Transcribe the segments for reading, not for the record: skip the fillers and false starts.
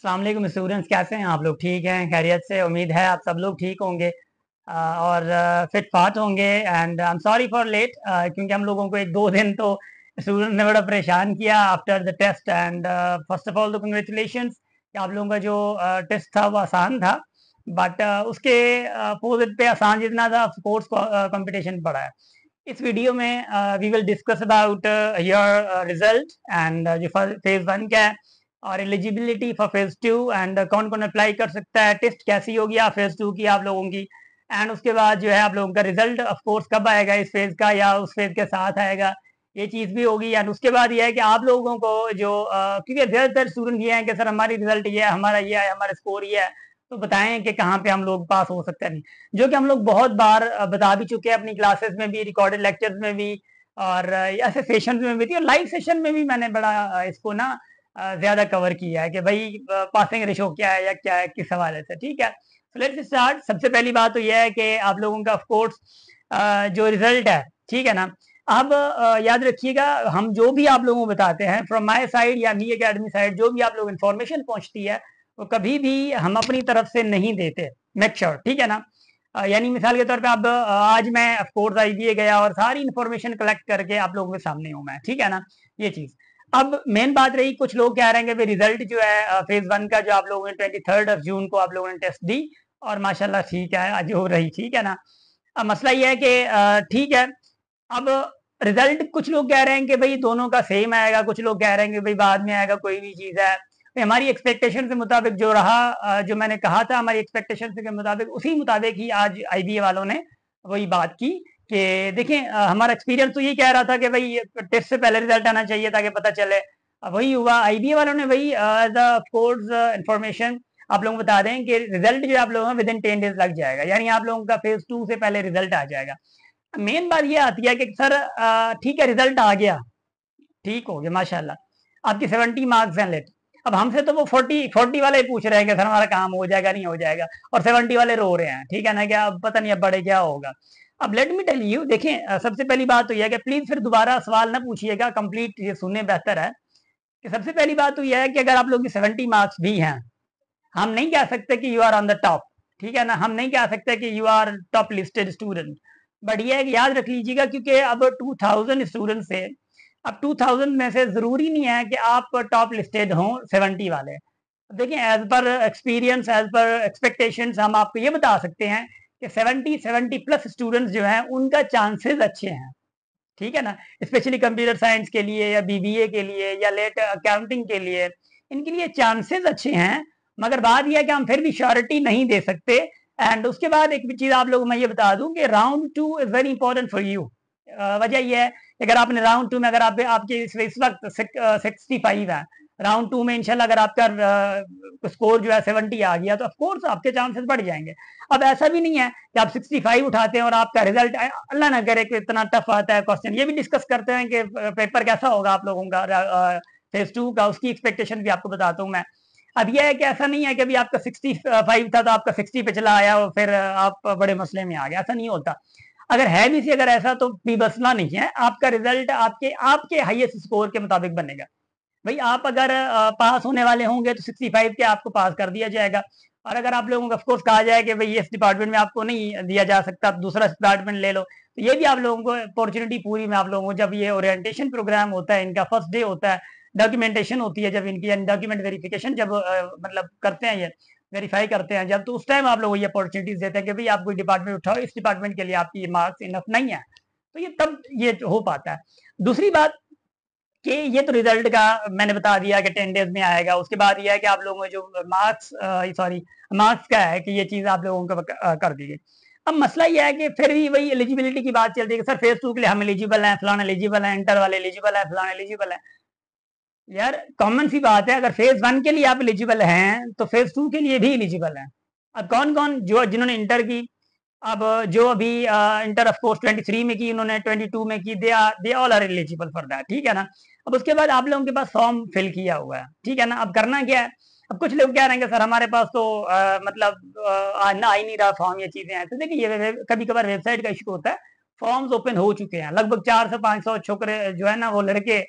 अस्सलाम वालेकुम स्टूडेंट्स, कैसे हैं आप लोग? ठीक हैं, खैरियत से? उम्मीद है आप सब लोग ठीक होंगे और फिट फाट होंगे। And I am sorry for late, क्योंकि हम लोगों को एक दो दिन तो स्टूडेंट ने बड़ा परेशान किया after the test. And first of all तो कंग्रेचुलेशंस कि आप लोगों का जो टेस्ट था वो आसान था, बट उसके अपोजिट पे आसान जितना था स्पोर्ट्स कंपटीशन पड़ा है। इस वीडियो में we will discuss about your result and जो फेज वन का है और eligibility for phase two and कौन कौन अप्लाई कर सकता है, टेस्ट कैसी होगी आप फेज टू की आप लोगों की। एंड उसके बाद जो है आप लोगों का रिजल्ट ऑफ कोर्स कब आएगा, इस फेज का या उस फेज के साथ आएगा, ये चीज भी होगी। एंड उसके बाद ये है कि आप लोगों को जो क्योंकि ज्यादातर स्टूडेंट ये हैं कि सर हमारी रिजल्ट ये है, हमारा ये है, हमारा स्कोर ये है, तो बताएं कि कहाँ पे हम लोग पास हो सकते हैं। जो कि हम लोग बहुत बार बता भी चुके हैं अपनी क्लासेस में भी, रिकॉर्डेड लेक्चर्स में भी, और ऐसे सेशन में भी थी, और लाइव सेशन में भी मैंने बड़ा इसको ना ज्यादा कवर किया है कि भाई पासिंग रेशो क्या है या क्या है, किस हवाले से। ठीक है, तो लेट्स स्टार्ट। सबसे पहली बात तो यह है कि आप लोगों का ऑफ कोर्स जो रिजल्ट है, ठीक है ना। अब याद रखिएगा, हम जो भी आप लोगों को बताते हैं फ्रॉम माय साइड या मी एकेडमी साइड, जो भी आप लोग इन्फॉर्मेशन पहुंचती है वो कभी भी हम अपनी तरफ से नहीं देते। मेक श्योर, ठीक है ना। यानी मिसाल के तौर पे अब आज मैं ऑफ कोर्स आईबीए गया और सारी इन्फॉर्मेशन कलेक्ट करके आप लोगों के सामने हूं मैं, ठीक है ना, ये चीज। अब मेन बात रही, कुछ लोग कह रहे हैं कि रिजल्ट जो है फेज वन का, जो आप लोगों ने 23 जून को आप लोगों ने टेस्ट दी और माशाल्लाह ठीक है, आज हो रही, ठीक है ना। अब मसला ये है कि ठीक है, अब रिजल्ट कुछ लोग कह रहे हैं कि भाई दोनों का सेम आएगा, कुछ लोग कह रहे हैं कि भाई बाद में आएगा, कोई भी चीज है। तो हमारी एक्सपेक्टेशन के मुताबिक जो रहा, जो मैंने कहा था हमारी एक्सपेक्टेशन के मुताबिक, उसी मुताबिक ही आज आईबीए वालों ने वही बात की कि देखें, हमारा एक्सपीरियंस तो ये कह रहा था कि भाई टेस्ट से पहले रिजल्ट आना चाहिए ताकि पता चले। वही हुआ, आईबीए वालों ने वही एज अ कोर्स इंफॉर्मेशन आप लोगों को बता दें कि रिजल्ट जो आप लोगों का विद इन 10 डेज लग जाएगा, यानी आप लोगों का फेज टू से पहले रिजल्ट आ जाएगा। मेन बात ये आती है कि सर ठीक है, रिजल्ट आ गया, ठीक हो गया माशाल्लाह, आपकी 70 मार्क्स हैं लेट। अब हमसे तो वो 40 वाले पूछ रहे हैं कि सर हमारा काम हो जाएगा नहीं हो जाएगा, और 70 वाले रो रहे हैं, ठीक है ना, क्या अब पता नहीं अब बड़े क्या होगा। अब लेट मी टेल यू, देखें सबसे पहली बात तो यह है कि प्लीज फिर दोबारा सवाल ना पूछिएगा, कंप्लीट ये सुनने बेहतर है। कि सबसे पहली बात तो यह है कि अगर आप लोग की 70 मार्क्स भी हैं, हम नहीं कह सकते कि you are on the top, ठीक है ना, हम नहीं कह सकते कि you are top listed student. But ये है कि याद रख लीजिएगा, क्योंकि अब 2000 स्टूडेंट से, अब 2000 में से जरूरी नहीं है कि आप टॉप लिस्टेड हों 70 वाले। देखिए, as per experience, as per expectations, हम आपको ये बता सकते हैं कि 70 प्लस स्टूडेंट्स जो हैं उनका चांसेस अच्छे हैं, ठीक है ना। स्पेशली कंप्यूटर साइंस के लिए या बीबीए के लिए या लेट अकाउंटिंग के लिए, इनके लिए चांसेस अच्छे हैं। मगर बात यह है कि हम फिर भी श्योरिटी नहीं दे सकते। एंड उसके बाद एक चीज आप लोगों को मैं ये बता दूं कि round two is very important for you. वजह यह है कि अगर आपने राउंड टू में, अगर आप आपके इस वक्त 65 है, राउंड टू में इंशाल्लाह अगर आपका स्कोर जो है 70 आ गया, तो ऑफकोर्स आपके चांसेस बढ़ जाएंगे। अब ऐसा भी नहीं है कि आप 65 उठाते हैं और आपका रिजल्ट अल्लाह ना करे कि इतना टफ आता है क्वेश्चन। ये भी डिस्कस करते हैं कि पेपर कैसा होगा आप लोगों का फेज टू का, उसकी एक्सपेक्टेशन भी आपको बताता हूँ मैं। अब यह है कि ऐसा नहीं है कि अभी आपका 65 था तो आपका 60 पे चला आया और फिर आप बड़े मसले में आ गए, ऐसा नहीं होता। अगर है भी सी अगर ऐसा, तो बेबसना नहीं है, आपका रिजल्ट आपके आपके हाईएस्ट स्कोर के मुताबिक बनेगा। भाई आप अगर पास होने वाले होंगे तो 65 के आपको पास कर दिया जाएगा। और अगर आप लोगों को ऑफकोर्स कहा जाए कि भाई इस डिपार्टमेंट में आपको नहीं दिया जा सकता, आप दूसरा डिपार्टमेंट ले लो, तो ये भी आप लोगों को अपॉर्चुनिटी पूरी में आप लोगों को, जब ये ओरिएंटेशन प्रोग्राम होता है, इनका फर्स्ट डे होता है, डॉक्यूमेंटेशन होती है जब इनकी, डॉक्यूमेंट वेरिफिकेशन जब मतलब करते हैं, ये वेरीफाई करते हैं जब, तो उस टाइम आप लोगों को ये अपॉर्चुनिटीज देते हैं कि भाई आप कोई डिपार्टमेंट उठाओ, इस डिपार्टमेंट के लिए आपकी मार्क्स इनफ नहीं है, तो ये तब ये हो पाता है। दूसरी बात कि ये तो रिजल्ट का मैंने बता दिया कि 10 डेज में आएगा। उसके बाद ये है कि आप लोगों को जो मार्क्स का है कि ये चीज आप लोगों को कर दी गई। अब मसला ये है कि फिर भी वही एलिजिबिलिटी की बात चलती है कि सर फेज टू के लिए हम एलिजिबल हैं, फलाना एलिजिबल है, इंटर वाले एलिजिबल है, फलाना एलिजिबल है। यार कॉमन सी बात है, अगर फेज वन के लिए आप एलिजिबल हैं तो फेज टू के लिए भी एलिजिबल हैं। अब कौन कौन जो जिन्होंने इंटर की, अब जो अभी इंटर ऑफ कोर्स 23 में की, उन्होंने 22 में की, they all are eligible for that, ठीक है ना। अब उसके बाद आप लोगों के पास फॉर्म फिल किया हुआ है, ठीक है ना। अब करना क्या है, अब कुछ लोग कह रहे हैं कि सर हमारे पास तो मतलब ना आ ही नहीं रहा फॉर्म, ये चीजें हैं। तो देखिए, ये कभी कभार वेबसाइट का इशू होता है, फॉर्म्स ओपन हो चुके हैं, लगभग 400 500 छोकरे जो है ना, वो लड़के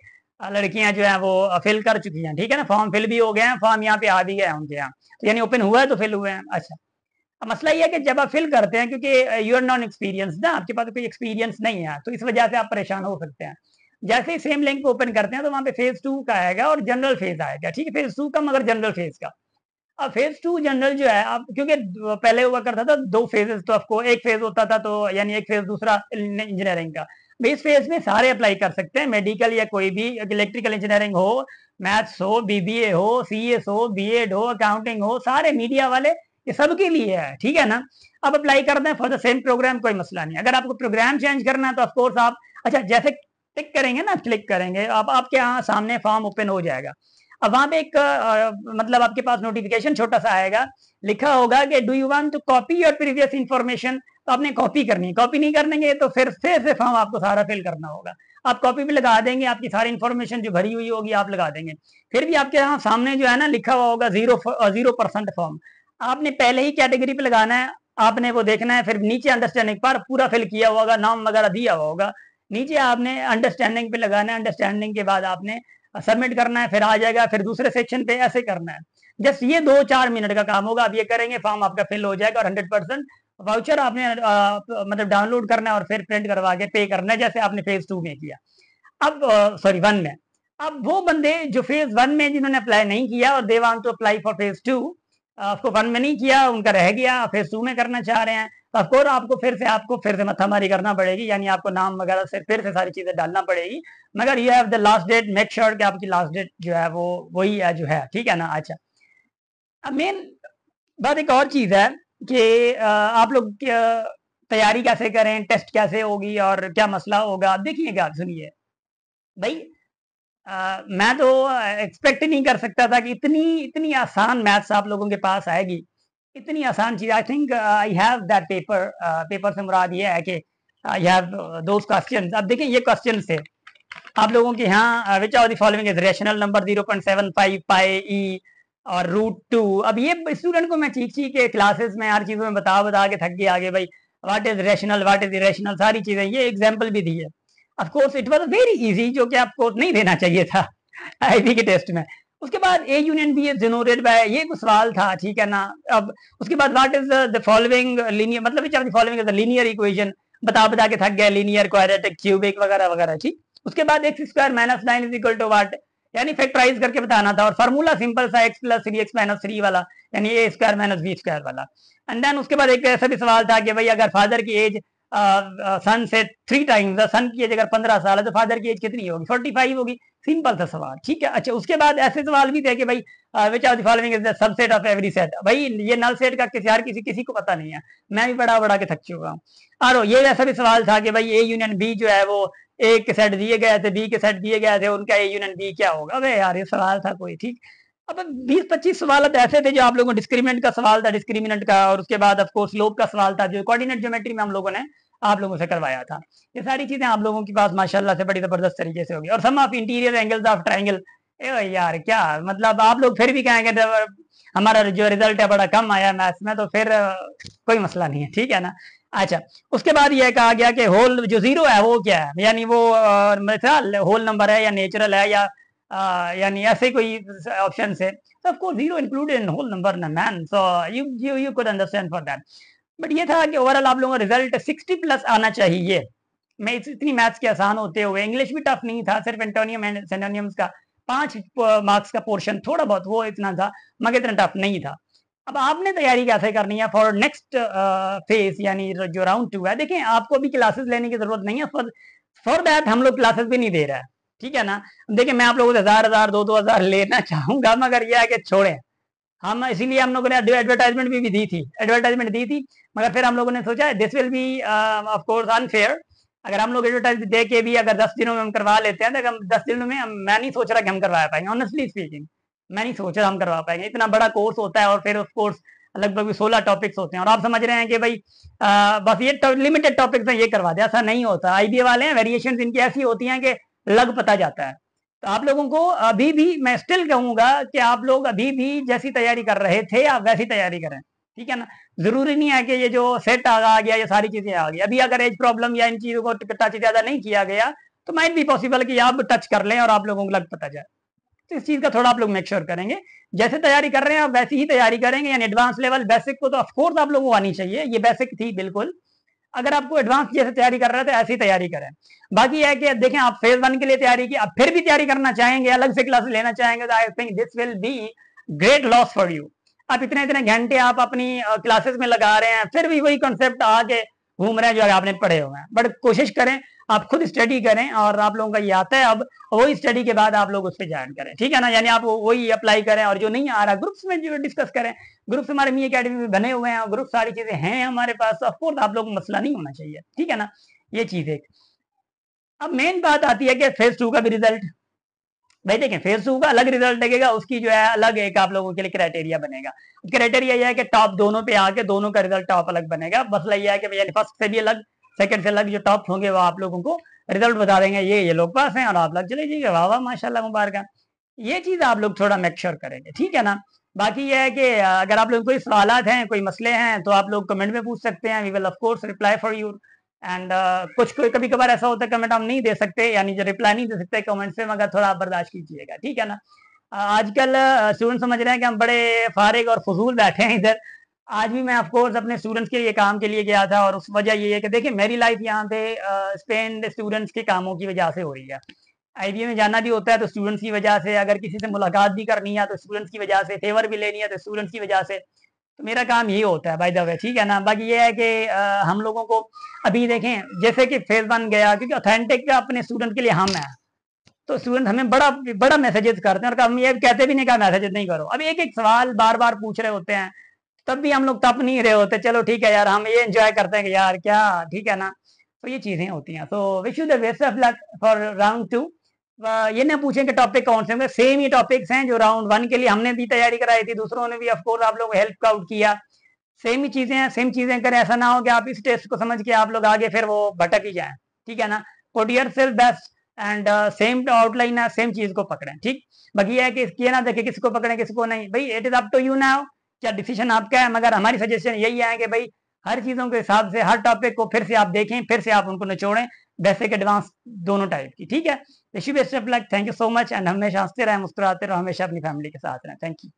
लड़कियां जो है वो फिल कर चुकी हैं, ठीक है ना, फॉर्म फिल भी हो गए हैं, फॉर्म यहाँ पे आ भी गया है उनके यहाँ, तो यानी ओपन हुआ है तो फिल हुए हैं। अच्छा, अब मसला ये है कि जब आप फिल करते हैं, क्योंकि यू आर नॉन एक्सपीरियंस ना, आपके पास कोई एक्सपीरियंस नहीं है, तो इस वजह से आप परेशान हो सकते हैं। जैसे ही सेम लिंक ओपन करते हैं तो वहां पे फेज 2 का आएगा और जनरल फेज आएगा, ठीक है, फेज 2 का मगर जनरल फेज का। अब फेज 2 जनरल जो है, अब क्योंकि पहले हुआ करता था 2 फेजेस, तो आपको एक फेज होता था, तो यानी एक फेज दूसरा इंजीनियरिंग का, इस फेज में सारे अप्लाई कर सकते हैं, मेडिकल या कोई भी, इलेक्ट्रिकल इंजीनियरिंग हो, मैथ्स हो, बीबीए हो, सीएस हो, बीएड हो, अकाउंटिंग हो, सारे मीडिया वाले, ये सबके लिए है, ठीक है ना। अब अप्लाई करते हैं फॉर द सेम प्रोग्राम, कोई मसला नहीं। अगर आपको प्रोग्राम चेंज करना है तो ऑफकोर्स आप, अच्छा जैसे क्लिक करेंगे ना, क्लिक करेंगे, अब आपके यहाँ सामने फॉर्म ओपन हो जाएगा। अब वहां पे एक मतलब आपके पास नोटिफिकेशन छोटा सा आएगा, लिखा होगा कि do you want to copy your previous information, तो आपने कॉपी करनी है, कॉपी नहीं करनेंगे तो फिर से फॉर्म आपको सारा फिल करना होगा। आप कॉपी भी लगा देंगे, आपकी सारी इन्फॉर्मेशन जो भरी हुई होगी आप लगा देंगे, फिर भी आपके यहाँ सामने जो है ना लिखा हुआ होगा 0% फॉर्म, आपने पहले ही कैटेगरी पे लगाना है, आपने वो देखना है, फिर नीचे अंडरस्टैंडिंग पर पूरा फिल किया हुआ होगा, नाम वगैरह दिया हुआ होगा, नीचे आपने अंडरस्टैंडिंग पे लगाना है, अंडरस्टैंडिंग के बाद आपने सबमिट करना है, फिर आ जाएगा, फिर दूसरे सेक्शन पे ऐसे करना है। जस्ट ये 2-4 मिनट का काम होगा, आप ये करेंगे फॉर्म आपका फिल हो जाएगा, और 100% वाउचर आपने मतलब डाउनलोड करना है और फिर प्रिंट करवा के पे करना है, जैसे आपने फेज 2 में किया। अब सॉरी 1 में, अब वो बंदे जो फेज 1 में जिन्होंने अप्लाई नहीं किया और they want to apply for phase 2, आपको 1 में नहीं किया, उनका रह गया, फेज 2 में करना चाह रहे हैं, तो ऑफकोर्स आपको फिर से मत्थामारी करना पड़ेगी, यानी आपको नाम वगैरह से फिर से सारी चीजें डालना पड़ेगी, मगर you have the last date, make sure कि आपकी लास्ट डेट जो है वो वही है जो है, ठीक है ना। अच्छा, अब मेन बात एक और चीज है कि आप लोग तैयारी कैसे करें, टेस्ट कैसे होगी और क्या मसला होगा, आप देखिएगा, सुनिए भाई, मैं तो एक्सपेक्ट नहीं कर सकता था कि इतनी इतनी आसान मैथ्स आप लोगों के पास आएगी, इतनी आसान चीज। I think I have that paper, paper से मुराद ये है कि आई हैव दोस क्वेश्चंस। अब देखिए ये क्वेश्चन से आप लोगों के यहाँ विच of the following is rational number 0.75 पाई ई और √2। अब ये स्टूडेंट को मैं चीख के क्लासेस में हर चीजों में बता बता के थक गया आगे भाई, what is rational, what is irrational, सारी चीजें, ये एग्जाम्पल भी दी है। Of course it was very easy, जो कि आपको नहीं देना चाहिए था आईबी के टेस्ट में। उसके बाद A union B is denoted by, ये कुछ सवाल था, ठीक है ना। अब उसके बाद what is the following linear, मतलब which of the following is the linear equation, बता बता के थक गया, लीनियर, क्वाड्रेटिक, क्यूबिक वगैरह वगैरह, ठीक। उसके बाद x square minus 9 is equal to what, यानी फैक्टराइज करके बताना था, और फार्मूला सिंपल सा x प्लस 3x माइनस 3 वाला, यानी a square minus b square वाला। एंड देन उसके बाद एक ऐसा भी सवाल था कि भाई अगर फादर की एज सन से 3 टाइम्स, सन की एज अगर 15 साल है तो फादर की एज कितनी होगी, 45 होगी, सिंपल सा सवाल, ठीक है। अच्छा, उसके बाद ऐसे सवाल भी थे कि भाई विच of the following is the subset of every set, भाई ये नल सेट का किसी यार किसी को पता नहीं है, मैं भी बड़ा बड़ा के थक चुका हूँ। और ये ऐसा भी सवाल था कि भाई ए यूनियन बी जो है वो ए के सेट दिए गए थे, बी के सेट दिए गए थे, उनका ए यूनियन बी क्या होगा। अबे यार ये सवाल था कोई, ठीक। अब 20-25 सवाल ऐसे थे जो आप लोगों को, डिस्क्रिमिनेंट का सवाल था, डिस्क्रिमिनेंट का, और उसके बाद ऑफकोर्स स्लोप का सवाल था, जो कोऑर्डिनेट ज्योमेट्री में हम लोगों ने आप लोगों से करवाया था। ये सारी चीजें आप लोगों के पास माशाल्लाह से बड़ी जबरदस्त तरीके से होगी। और sum of interior angles of triangle, यार क्या मतलब, आप लोग फिर भी कहेंगे हमारा जो रिजल्ट है बड़ा कम आया मैथ्स में, तो फिर कोई मसला नहीं है, ठीक है ना। अच्छा, उसके बाद यह कहा गया कि होल जो जीरो है वो क्या है, यानी वो मिसाल होल नंबर है या नेचुरल है, या यानी ऐसे कोई ऑप्शन से, तो of course zero included in whole number ना man, so you could understand for that. But ये था कि ओवरऑल आप लोगों का रिजल्ट 60 प्लस आना चाहिए। मैं इतनी मैथ्स के आसान होते हुए, इंग्लिश भी टफ नहीं था, सिर्फ एंटोनियम एंड सिनोनिम्स का 5 मार्क्स का पोर्शन थोड़ा बहुत वो इतना था, मगर इतना टफ नहीं था। अब आपने तैयारी कैसे करनी है फॉर नेक्स्ट फेज, यानी जो राउंड 2 है। देखें, आपको अभी क्लासेस लेने की जरूरत नहीं है, फॉर दैट हम लोग क्लासेस भी नहीं दे रहा है, ठीक है ना। देखिए, मैं आप लोगों से 1000 2,000 लेना चाहूंगा, मगर यह है कि छोड़ें, हम इसीलिए हम लोगों ने एडवर्टाइजमेंट भी दी थी, एडवर्टाइजमेंट दी थी, मगर फिर हम लोगों ने सोचा this will be of course unfair. अगर हम लोग एडवर्टाइज दे के भी अगर 10 दिनों में हम करवा लेते हैं, तो हम 10 दिनों में मैं नहीं सोच रहा कि हम करवा पाएंगे, ऑनेस्टली स्पीकिंग मैं नहीं सोच रहा हम करवा पाएंगे, इतना बड़ा कोर्स होता है, और फिर ऑफ कोर्स लगभग 16 टॉपिक्स होते हैं, और आप समझ रहे हैं कि भाई बस ये लिमिटेड टॉपिक्स में ये करवा दे, ऐसा नहीं होता। आईबीए वाले हैं, वेरिएशन इनकी ऐसी होती हैं कि लग पता जाता है। तो आप लोगों को अभी भी मैं स्टिल कहूंगा कि आप लोग अभी भी जैसी तैयारी कर रहे थे आप वैसी तैयारी करें, ठीक है ना। जरूरी नहीं है कि ये जो सेट आ गया, ये सारी चीजें आ गई, अभी अगर एज प्रॉब्लम या इन चीजों को टच ज्यादा नहीं किया गया तो माइट भी पॉसिबल कि आप टच कर लें और आप लोगों को लग पता जाए। तो इस चीज का थोड़ा आप लोग मेक श्योर करेंगे, जैसे तैयारी कर रहे हैं आप वैसी ही तैयारी करेंगे, यानी एडवांस लेवल बेसिक को तो ऑफकोर्स आप लोगों को आनी चाहिए, ये बेसिक थी बिल्कुल। अगर आपको एडवांस जैसे तैयारी कर रहे थे ऐसी तैयारी करें। बाकी है कि देखें आप फेज 1 के लिए तैयारी की, अब फिर भी तैयारी करना चाहेंगे, अलग से क्लास लेना चाहेंगे, तो I think this will be great loss for you. आप इतने इतने घंटे आप अपनी क्लासेस में लगा रहे हैं, फिर भी वही कॉन्सेप्ट आके घूम रहे हैं जो आपने पढ़े हुए हैं। बट कोशिश करें आप खुद स्टडी करें, और आप लोगों का ये आता है अब, वही स्टडी के बाद आप लोग उस पर ज्वाइन करें, ठीक है ना। यानी आप वही अप्लाई करें, और जो नहीं आ रहा ग्रुप्स में जो डिस्कस करें। ग्रुप्स हमारे मी अकेडमी में बने हुए हैं, ग्रुप सारी चीजें हैं हमारे पास, ऑफकोर्स आप लोग मसला नहीं होना चाहिए, ठीक है ना। ये चीज एक। अब मेन बात आती है कि फेज 2 का भी रिजल्ट, भाई देखें फेज 2 का अलग रिजल्ट लगेगा, उसकी जो है अलग एक आप लोगों के लिए क्राइटेरिया बनेगा। क्राइटेरिया यह है कि टॉप दोनों पे आके दोनों का रिजल्ट टॉप अलग बनेगा। मसला यह है कि भैया फर्स्ट से भी अलग, सेकंड से अलग, जो टॉप होंगे वो आप लोगों को रिजल्ट बता देंगे, ये लोग पास हैं और आप लोग चले जाइए, वाह वाह माशाल्लाह मुबारक। ये चीज आप लोग थोड़ा मेक श्योर करेंगे, ठीक है ना। बाकी ये है कि अगर आप लोग कोई सवाल हैं, कोई मसले हैं, तो आप लोग कमेंट में पूछ सकते हैं, we will of course reply for you. And कुछ कभी कभार ऐसा होता है कमेंट हम नहीं दे सकते, यानी जो रिप्लाई नहीं दे सकते कमेंट से, मगर थोड़ा आप बर्दाश्त कीजिएगा, ठीक है ना। आजकल स्टूडेंट समझ रहे हैं कि हम बड़े फारिग और फजूल बैठे हैं इधर। आज भी मैं ऑफकोर्स अपने स्टूडेंट्स के लिए काम के लिए गया था, और उस वजह ये है कि देखिए मेरी लाइफ यहाँ पे स्पेन स्टूडेंट्स के कामों की वजह से हो रही है। आईबीए में जाना भी होता है तो स्टूडेंट्स की वजह से, अगर किसी से मुलाकात भी करनी है तो स्टूडेंट्स की वजह से, फेवर भी लेनी है तो स्टूडेंट्स की वजह से। तो मेरा काम यही होता है बाय द वे, ठीक है ना। बाकी ये है कि हम लोगों को अभी देखें जैसे कि फेज 1 गया, क्योंकि ऑथेंटिक अपने स्टूडेंट के लिए हम हैं, तो स्टूडेंट हमें बड़ा बड़ा मैसेजेस करते हैं, और हम ये कहते भी नहीं कि मैसेजेस नहीं करो। अब एक एक सवाल बार बार पूछ रहे होते हैं, तब भी हम लोग तप नहीं रहे होते, चलो ठीक है यार हम ये एंजॉय करते हैं कि यार क्या, ठीक है ना। तो ये चीजें होती हैं। So wish you the best of luck for round 2। ये ना पूछें कि टॉपिक कौन से होंगे, सेम ही टॉपिक्स हैं जो राउंड 1 के लिए हमने भी तैयारी कराई थी, दूसरों ने भी ऑफकोर्स आप लोग हेल्प आउट किया। सेम ही चीजें हैं, सेम चीजें करें, ऐसा ना हो कि आप इस टेस्ट को समझ के आप लोग आगे फिर वो भटक ही जाए, ठीक है ना। Put yourself best and same outline है, सेम चीज को पकड़ें, ठीक। बाकी है कि ये ना देखे किसको पकड़ें किसको नहीं, भाई it is up to you now, क्या डिसीजन आपका है। मगर हमारी सजेशन यही है कि भाई हर चीजों के हिसाब से हर टॉपिक को फिर से आप देखें, फिर से आप उनको निचोड़ें, बेसिक एडवांस दोनों टाइप की, ठीक है। Wish you best of luck, thank you so much, and हमेशा हंसते रहे, मुस्कुराते रहो, हमेशा अपनी फैमिली के साथ रहें, थैंक यू।